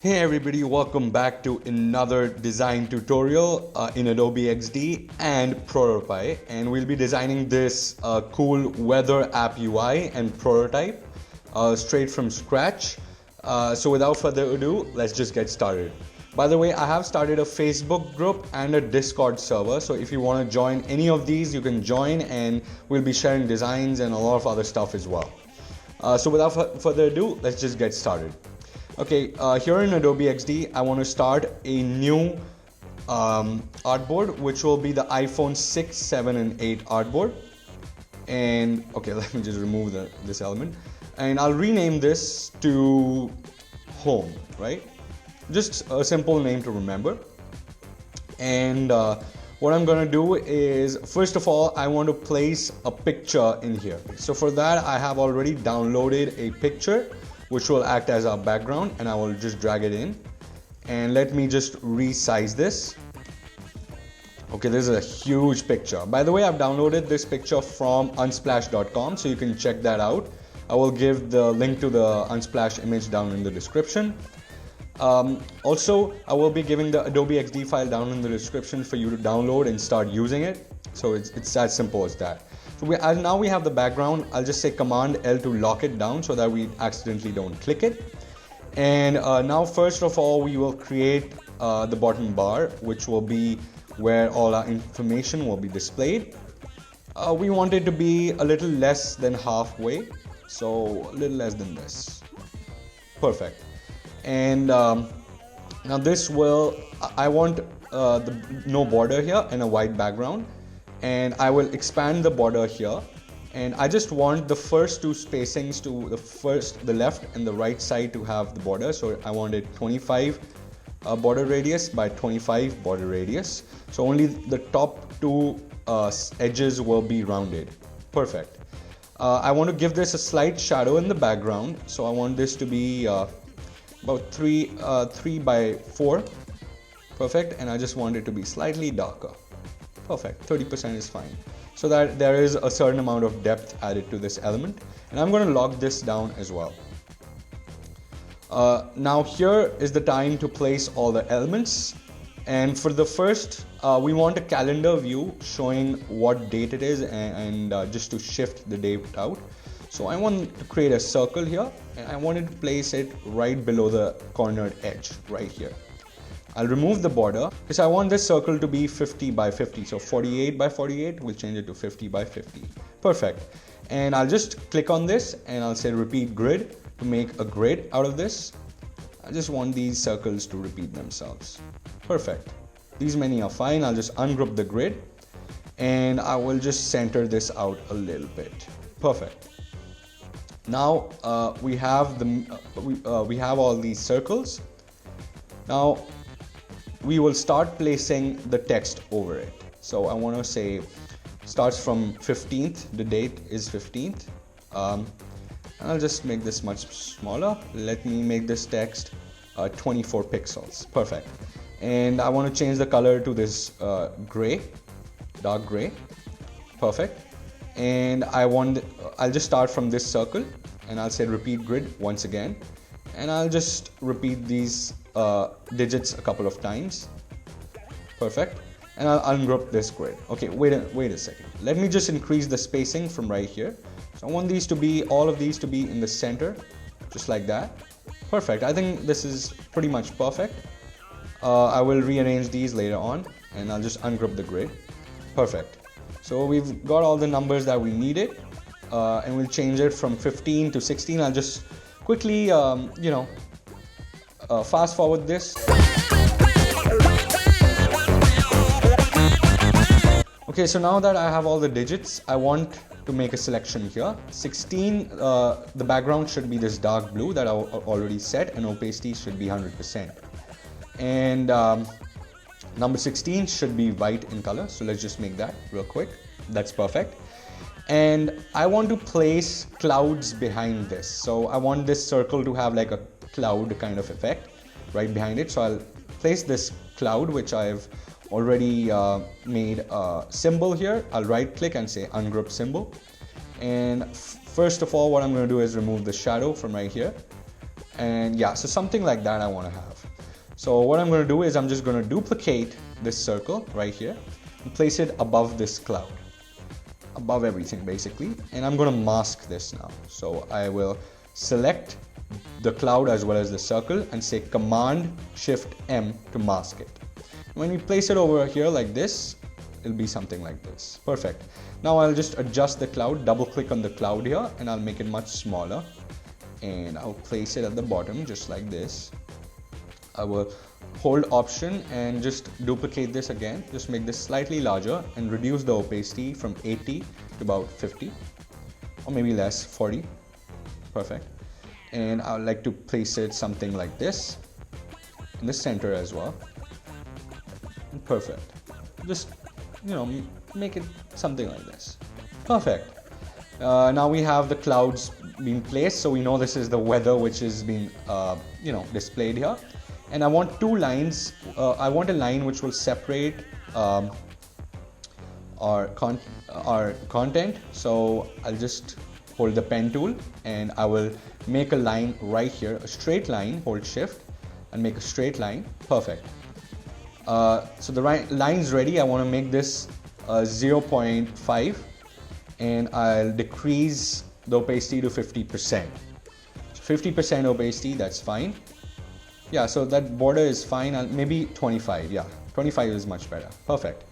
Hey everybody, welcome back to another design tutorial in Adobe XD and Protopie, and we'll be designing this cool weather app UI and prototype straight from scratch. So without further ado, let's just get started. By the way, I have started a Facebook group and a Discord server, so if you want to join any of these, you can join and we'll be sharing designs and a lot of other stuff as well. So without further ado, let's just get started. Okay, here in Adobe XD, I want to start a new artboard, which will be the iPhone 6, 7, and 8 artboard. And okay, let me just remove this element. And I'll rename this to Home, right? Just a simple name to remember. And what I'm going to do is, first of all, I want to place a picture in here. So for that, I have already downloaded a picture which will act as our background, and I will just drag it in. And let me just resize this. Okay, this is a huge picture. By the way, I've downloaded this picture from unsplash.com, so you can check that out. I will give the link to the Unsplash image down in the description. Also, I will be giving the Adobe XD file down in the description for you to download and start using it. So it's as simple as that. So now we have the background. I'll just say Command L to lock it down so that we accidentally don't click it. And now first of all, we will create the bottom bar, which will be where all our information will be displayed. We want it to be a little less than halfway, so a little less than this. Perfect. And now this will, I want no border here and a white background. And I will expand the border here, and I just want the first two spacings to the left and the right side to have the border. So I want it 25 border radius by 25 border radius. So only the top two edges will be rounded. Perfect. I want to give this a slight shadow in the background. So I want this to be about 3 by 4. Perfect. And I just want it to be slightly darker. Perfect, 30% is fine. So that there is a certain amount of depth added to this element. And I'm going to lock this down as well. Now here is the time to place all the elements. And for the first, we want a calendar view showing what date it is and just to shift the date out. So I want to create a circle here, and I wanted to place it right below the cornered edge right here. I'll remove the border because I want this circle to be 50 by 50. So 48 by 48, we'll change it to 50 by 50. Perfect. And I'll just click on this and I'll say repeat grid to make a grid out of this. I just want these circles to repeat themselves. Perfect. These many are fine. I'll just ungroup the grid and I will just center this out a little bit. Perfect. Now we have all these circles. Now we will start placing the text over it. So I want to say starts from 15th, the date is 15th. And I'll just make this much smaller. Let me make this text 24 pixels. Perfect. And I want to change the color to this gray, dark gray. Perfect. And I'll just start from this circle and I'll say repeat grid once again. And I'll just repeat these digits a couple of times. Perfect. And I'll ungroup this grid. Okay, wait a second. Let me just increase the spacing from right here. So I want all of these to be in the center, just like that. Perfect. I think this is pretty much perfect. I will rearrange these later on and I'll just ungroup the grid. Perfect. So we've got all the numbers that we needed, and we'll change it from 15 to 16. I'll just quickly, fast forward this. Okay, so now that I have all the digits, I want to make a selection here. 16, the background should be this dark blue that I already set, and opacity should be 100%. And number 16 should be white in color. So let's just make that real quick. That's perfect. And I want to place clouds behind this. So I want this circle to have like a cloud kind of effect right behind it. So I'll place this cloud, which I've already made a symbol here. I'll right click and say ungroup symbol. And first of all, what I'm going to do is remove the shadow from right here. And yeah, so something like that I want to have. So what I'm going to do is I'm just going to duplicate this circle right here and place it above this cloud, above everything basically, and I'm going to mask this now. So I will select the cloud as well as the circle and say Command Shift M to mask it. When we place it over here like this, it'll be something like this. Perfect. Now I'll just adjust the cloud, double click on the cloud here, and I'll make it much smaller, and I'll place it at the bottom just like this. I will hold Option and just duplicate this again, just make this slightly larger and reduce the opacity from 80 to about 50 or maybe less, 40. Perfect. And I would like to place it something like this in the center as well. Perfect. Just, you know, make it something like this. Perfect. Now we have the clouds being placed, so we know this is the weather which is being displayed here. And I want two lines. I want a line which will separate our content. So I'll just hold the pen tool and I will make a line right here, a straight line. Hold Shift and make a straight line. Perfect. So the line's ready. I want to make this 0.5 and I'll decrease the opacity to 50%. 50% opacity, that's fine. Yeah, so that border is fine. Maybe 25. Yeah, 25 is much better. Perfect.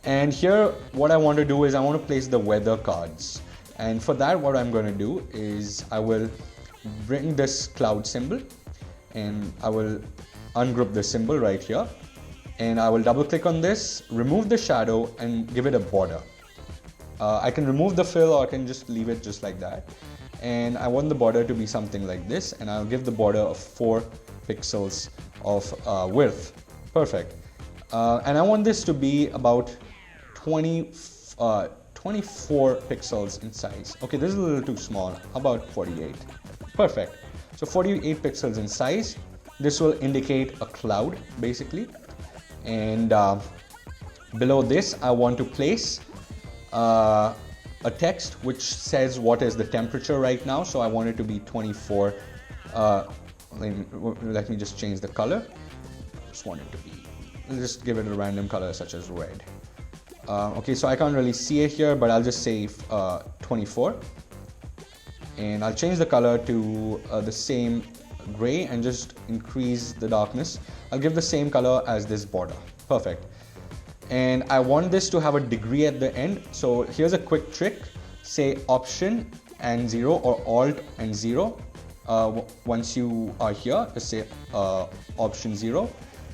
And here what I want to do is I want to place the weather cards, and for that what I'm going to do is I will bring this cloud symbol and I will ungroup the symbol right here, and I will double click on this, remove the shadow and give it a border. I can remove the fill or I can just leave it just like that, and I want the border to be something like this, and I'll give the border of 4 pixels of width. Perfect. And I want this to be about 24 pixels in size. Okay, this is a little too small. About 48. Perfect. So 48 pixels in size. This will indicate a cloud basically, and below this I want to place a text which says what is the temperature right now. So I want it to be 24. Let me just change the color. Just want it to be, I'll just give it a random color such as red. Okay, so I can't really see it here, but I'll just say 24, and I'll change the color to the same gray and just increase the darkness. I'll give the same color as this border. Perfect. And I want this to have a degree at the end. So here's a quick trick. Say Option and 0 or Alt and 0. Once you are here, just say Option 0,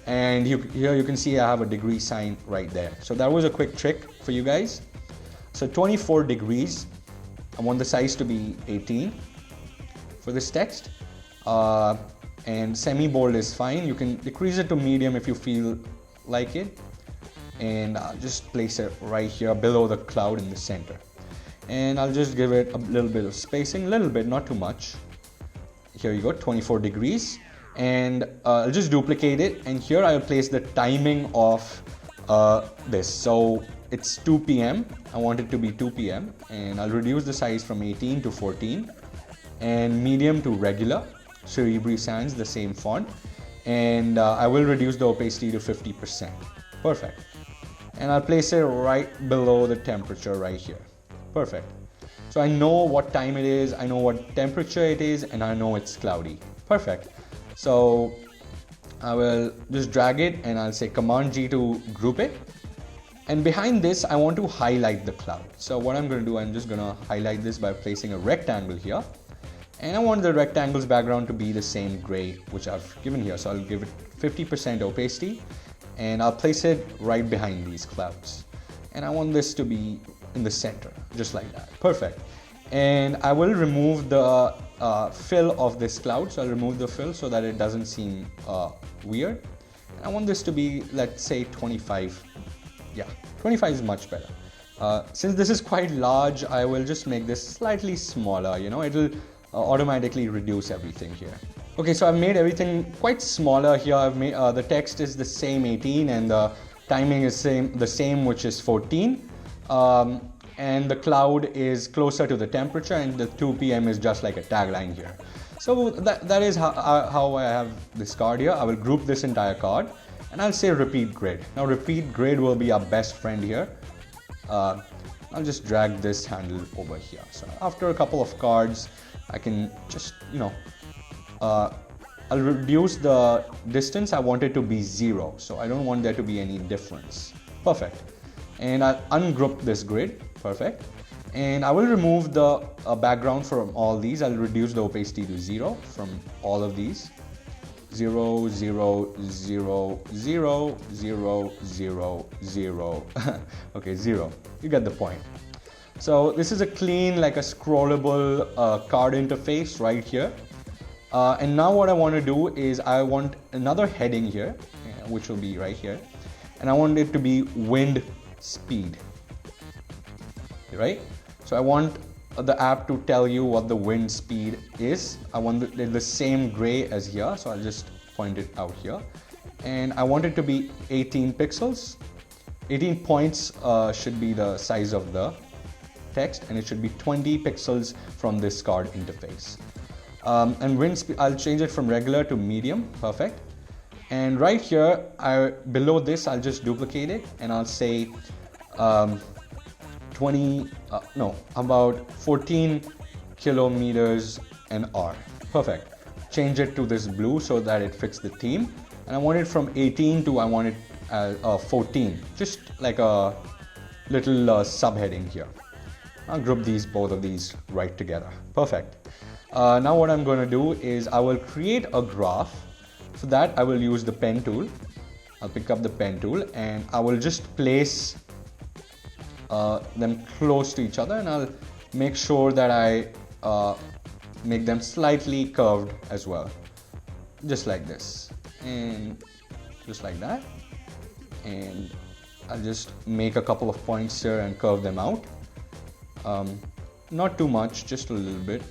and here you can see I have a degree sign right there. So that was a quick trick for you guys. So 24 degrees. I want the size to be 18 for this text, and semi-bold is fine. You can decrease it to medium if you feel like it, and I'll just place it right here below the cloud in the center, and I'll just give it a little bit of spacing, little bit, not too much. Here you go, 24 degrees, and I'll just duplicate it, and here I'll place the timing of this. So it's 2 p.m. I want it to be 2 p.m. and I'll reduce the size from 18 to 14 and medium to regular. Cerebri Sans, the same font, and I will reduce the opacity to 50%. Perfect. And I'll place it right below the temperature right here. Perfect. So I know what time it is, I know what temperature it is, and I know it's cloudy. Perfect. So I will just drag it and I'll say Command G to group it. And behind this, I want to highlight the cloud. So what I'm going to do, I'm just going to highlight this by placing a rectangle here. And I want the rectangle's background to be the same gray which I've given here. So I'll give it 50% opacity and I'll place it right behind these clouds. And I want this to be in the center, just like that. Perfect. And I will remove the fill of this cloud. So I'll remove the fill so that it doesn't seem weird. And I want this to be, let's say 25. Yeah, 25 is much better. Since this is quite large, I will just make this slightly smaller. You know, it'll automatically reduce everything here. Okay, so I've made everything quite smaller here. I've made the text is the same 18 and the timing is the same, which is 14. And the cloud is closer to the temperature, and the 2 p.m. is just like a tagline here. So that is how I have this card here. I will group this entire card and I'll say repeat grid. Now repeat grid will be our best friend here. I'll just drag this handle over here. So after a couple of cards, I can just, I'll reduce the distance. I want it to be 0. So I don't want there to be any difference. Perfect. And I'll ungroup this grid. Perfect. And I will remove the background from all these. I'll reduce the opacity to 0 from all of these. 0, 0, 0, 0, 0, 0, 0. Okay, 0. You get the point. So this is a clean, like a scrollable card interface right here. And now what I want to do is I want another heading here, which will be right here. And I want it to be wind speed, right? So I want the app to tell you what the wind speed is. I want the same gray as here, so I'll just point it out here. And I want it to be 18 pixels. 18 points should be the size of the text, and it should be 20 pixels from this card interface. And wind speed, I'll change it from regular to medium. Perfect. And right here, below this, I'll just duplicate it and I'll say about 14 kilometers an hour. Perfect. Change it to this blue so that it fits the theme. And I want it from 18 to 14, just like a little subheading here. I'll group both of these right together. Perfect. Now what I'm going to do is I will create a graph. For that, I will use the pen tool. I'll pick up the pen tool and I will just place them close to each other, and I'll make sure that I make them slightly curved as well. Just like this. And just like that. And I'll just make a couple of points here and curve them out. Not too much, just a little bit.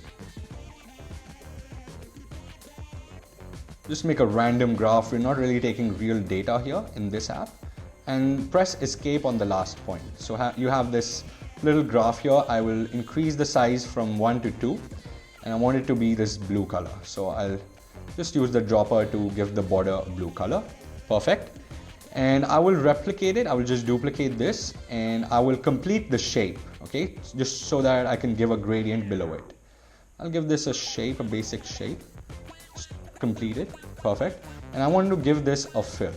Just make a random graph. We're not really taking real data here in this app. And press escape on the last point. So you have this little graph here. I will increase the size from 1 to 2. And I want it to be this blue color. So I'll just use the dropper to give the border a blue color. Perfect. And I will replicate it. I will just duplicate this and I will complete the shape. Okay, just so that I can give a gradient below it. I'll give this a shape, a basic shape. Complete it. Perfect. And I want to give this a fill.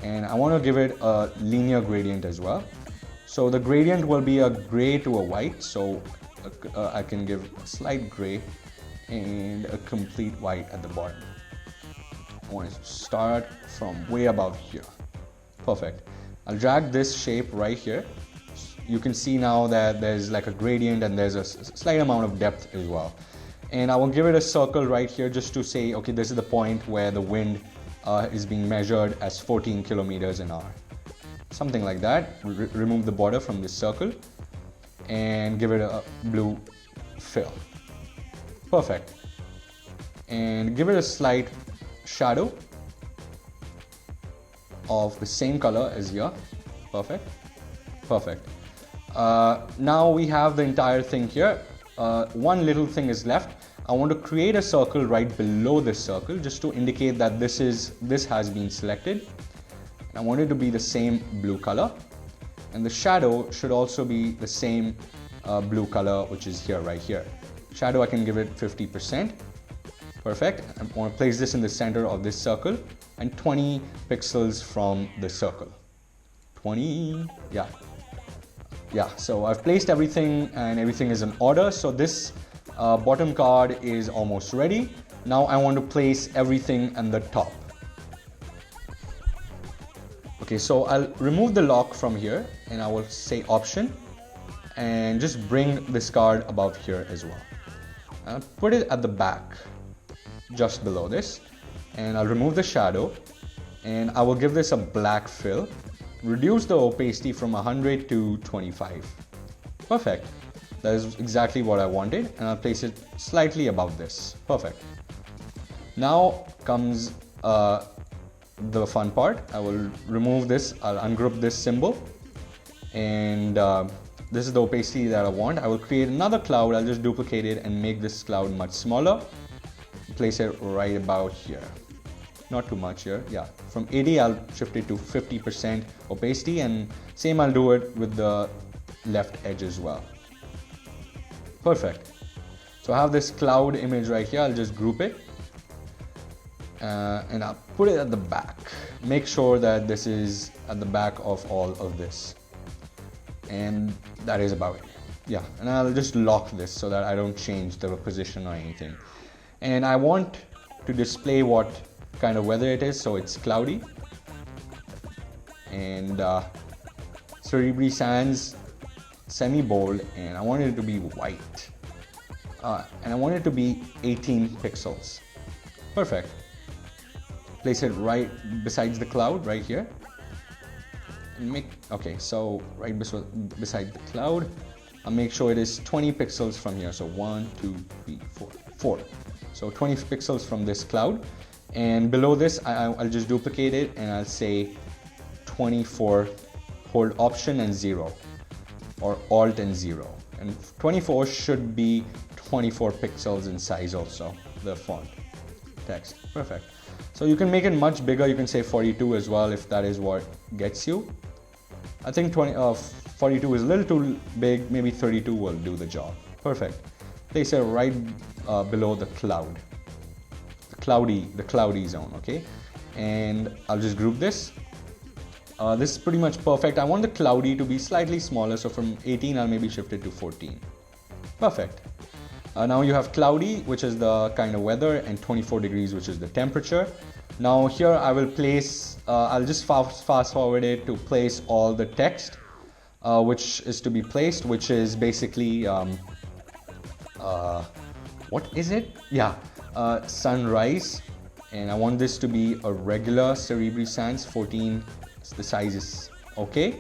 And I want to give it a linear gradient as well. So the gradient will be a gray to a white. So I can give a slight gray and a complete white at the bottom. I want to start from way above here. Perfect. I'll drag this shape right here. You can see now that there's like a gradient and there's a slight amount of depth as well. And I will give it a circle right here just to say, okay, this is the point where the wind is being measured as 14 kilometers an hour. Something like that. Remove the border from this circle and give it a blue fill. Perfect. And give it a slight shadow of the same color as here. Perfect. Perfect. Now we have the entire thing here. One little thing is left. I want to create a circle right below this circle just to indicate that this has been selected. I want it to be the same blue color, and the shadow should also be the same blue color, which is here, right here. Shadow, I can give it 50%. Perfect. I want to place this in the center of this circle and 20 pixels from the circle. 20, yeah. Yeah, so I've placed everything and everything is in order. So this bottom card is almost ready. Now I want to place everything on the top. Okay, so I'll remove the lock from here and I will say option and just bring this card above here as well. I'll put it at the back, just below this, and I'll remove the shadow and I will give this a black fill. Reduce the opacity from 100 to 25. Perfect. That is exactly what I wanted, and I'll place it slightly above this. Perfect. Now comes the fun part. I will remove this. I'll ungroup this symbol, and this is the opacity that I want. I will create another cloud. I'll just duplicate it and make this cloud much smaller. place it right about here. Not too much here, yeah. From 80, I'll shift it to 50% opacity, and same I'll do it with the left edge as well. Perfect. So I have this cloud image right here. I'll just group it and I'll put it at the back. Make sure that this is at the back of all of this, and that is about it. Yeah, and I'll just lock this so that I don't change the position or anything. And I want to display what kind of weather it is, so it's cloudy, and Cerebri Sans semi-bold, and I want it to be white, and I want it to be 18 pixels. Perfect. Place it right besides the cloud right here, and okay, so right beside the cloud, I'll make sure it is 20 pixels from here. So 1, 2, 3, 4. So 20 pixels from this cloud. And below this, I'll just duplicate it and I'll say 24, hold Option and 0, or Alt and 0. And 24 should be 24 pixels in size also, the font text. Perfect. So you can make it much bigger. You can say 42 as well if that is what gets you. I think 42 is a little too big. Maybe 32 will do the job. Perfect. Place it right below the cloud. The cloudy zone, okay? And I'll just group this. This is pretty much perfect. I want the cloudy to be slightly smaller, so from 18 I'll maybe shift it to 14. Perfect. Now you have cloudy, which is the kind of weather, and 24 degrees, which is the temperature. Now here I will place, I'll just fast forward it to place all the text, which is to be placed, which is basically, what is it? Yeah. Sunrise, and I want this to be a regular Cerebri Sans 14. The size is okay,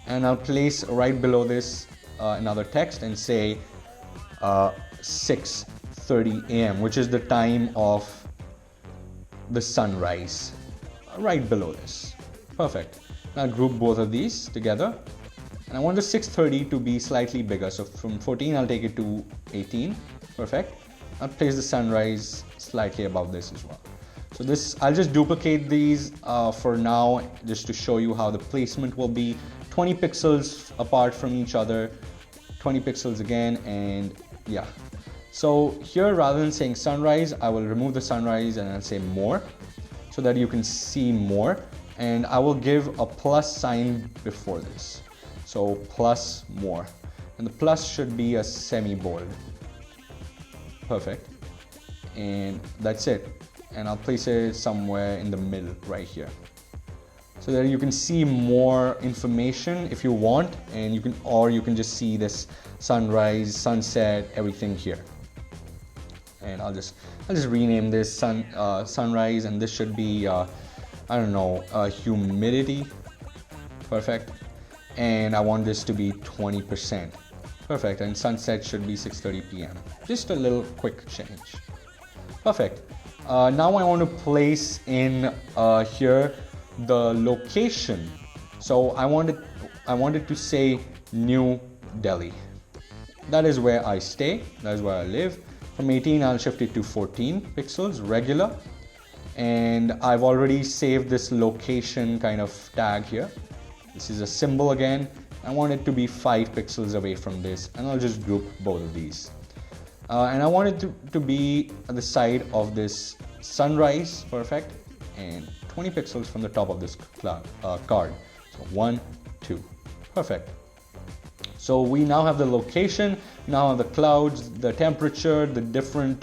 and I'll place right below this another text and say 6:30 a.m., which is the time of the sunrise, right below this. Perfect. Now group both of these together, and I want the 6:30 to be slightly bigger, so from 14 I'll take it to 18. Perfect. I'll place the sunrise slightly above this as well. So this, I'll just duplicate these for now, just to show you how the placement will be. 20 pixels apart from each other, 20 pixels again, and yeah. So here, rather than saying sunrise, I will remove the sunrise and I'll say more, so that you can see more. And I will give a plus sign before this. So plus more, and the plus should be a semi-bold. Perfect. And that's it. And I'll place it somewhere in the middle right here, so that you can see more information if you want, and you can just see this sunrise, sunset, everything here. And I'll just rename this sunrise, and this should be I don't know, humidity. Perfect. And I want this to be 20%. Perfect. And sunset should be 6:30 p.m. Just a little quick change. Perfect. Now I want to place in here the location. So I wanted to say New Delhi. That is where I stay. That is where I live. From 18 I'll shift it to 14 pixels regular, and I've already saved this location kind of tag here. This is a symbol again. I want it to be 5 pixels away from this, and I'll just group both of these. And I want it to be at the side of this sunrise. Perfect. And 20 pixels from the top of this card. So 1, 2. Perfect. So we now have the location, now have the clouds, the temperature, the different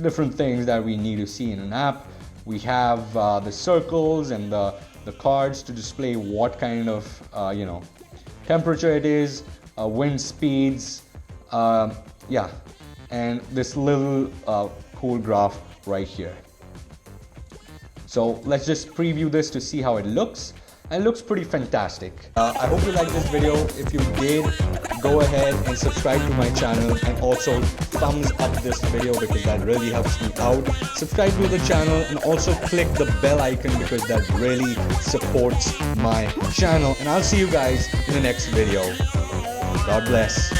different things that we need to see in an app. We have the circles and the cards to display what kind of temperature it is, wind speeds, yeah, and this little cool graph right here. So let's just preview this to see how it looks. And it looks pretty fantastic. I hope you liked this video. If you did, go ahead and subscribe to my channel, and also thumbs up this video because that really helps me out. Subscribe to the channel and also click the bell icon because that really supports my channel. And I'll see you guys in the next video. God bless.